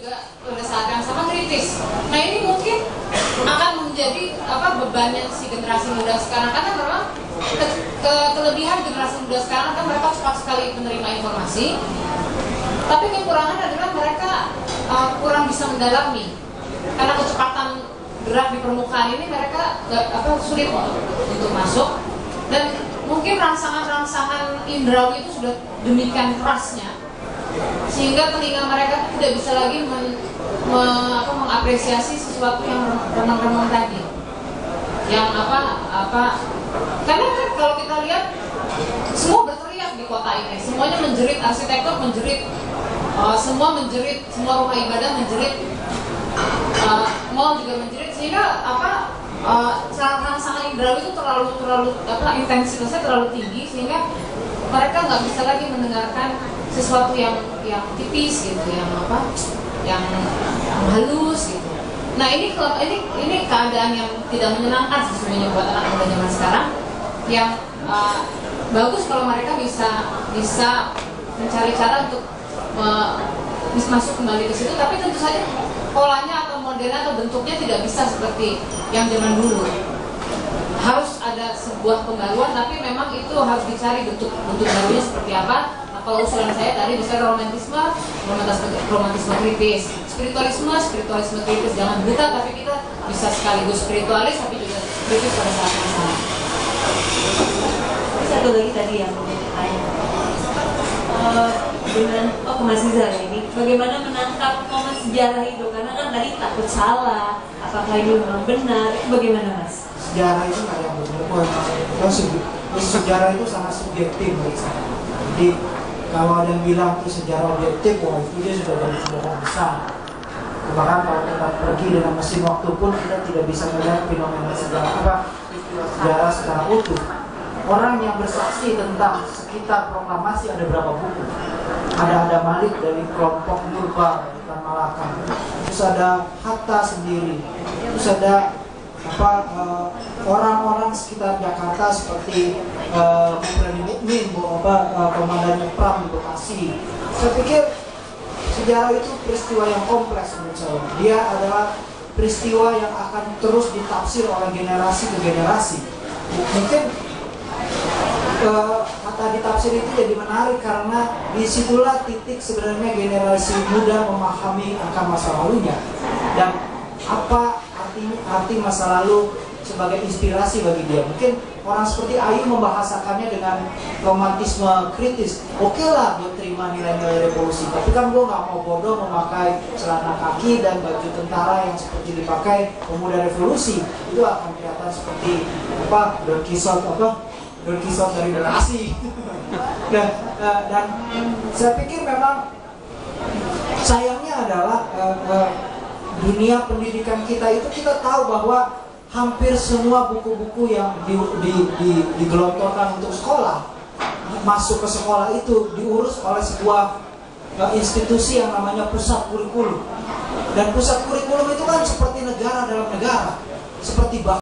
juga pada saat yang sama kritis. Nah ini mungkin akan menjadi bebannya si generasi muda sekarang, karena memang kelebihan generasi muda sekarang kan mereka cepat sekali menerima informasi, tapi kekurangan adalah mereka kurang bisa mendalami, karena kecepatan gerak di permukaan ini mereka sulit untuk masuk, dan mungkin rangsangan-rangsangan indrawi itu sudah demikian kerasnya sehingga telinga mereka tidak bisa lagi mengapresiasi sesuatu yang remang-remang tadi, yang karena kan kalau kita lihat semua berteriak di kota ini, semuanya menjerit, arsitektur menjerit, semua menjerit, semua rumah ibadah menjerit, mall juga menjerit, sehingga rangsangan indrawi itu terlalu intensitasnya terlalu tinggi sehingga mereka nggak bisa lagi mendengarkan sesuatu yang tipis gitu, yang halus gitu. Nah ini keadaan yang tidak menyenangkan sesungguhnya buat anak muda zaman sekarang, yang bagus kalau mereka bisa mencari cara untuk masuk kembali ke situ, tapi tentu saja polanya atau modelnya atau bentuknya tidak bisa seperti yang zaman dulu. Harus ada sebuah pembaruan, tapi memang itu harus dicari bentuk barunya seperti apa. Nah, kalau usulan saya tadi misalnya romantisme kritis, spiritualisme kritis, jangan buta, tapi kita bisa sekaligus spiritualis tapi juga kritis pada saat yang sama. Satu lagi tadi yang tanya dengan ke Mas Rizal ini, bagaimana menangkap momen sejarah itu, karena kan tadi takut salah, apakah ini memang benar, itu bagaimana Mas? Sejarah itu nggak ada yang benar. Sejarah itu sangat subjektif menurut saya. Jadi kalau ada yang bilang itu sejarah objektif, wah itu dia sudah jadi sejarah besar. Bahkan kalau kita pergi dengan mesin waktu pun kita tidak bisa melihat fenomena sejarah secara utuh. Orang yang bersaksi tentang sekitar proklamasi ada berapa buku? Ada Malik dari kelompok Nurba di Tan Malaka, terus ada Hatta sendiri, terus ada orang-orang sekitar Jakarta seperti Mubrani Mukmin, komandannya Pram di Bekasi. Saya pikir sejarah itu peristiwa yang kompleks menurut saya. Dia adalah peristiwa yang akan terus ditafsir oleh generasi ke generasi. Mungkin kata ditafsir itu jadi menarik karena disitulah titik sebenarnya generasi muda memahami akan masa lalunya dan apa arti masa lalu sebagai inspirasi bagi dia. Mungkin orang seperti Ayu membahasakannya dengan romantisme kritis. Oke lah, gue terima nilai-nilai revolusi, tapi kan gue nggak mau bodoh memakai celana kaki dan baju tentara yang seperti dipakai pemuda revolusi. Itu akan kelihatan seperti Don Quixote dari generasi. Dan saya pikir memang sayangnya adalah dunia pendidikan kita itu, kita tahu bahwa hampir semua buku-buku yang digelontorkan untuk sekolah, masuk ke sekolah itu diurus oleh sebuah institusi yang namanya pusat kurikulum. Dan pusat kurikulum itu kan seperti negara dalam negara, seperti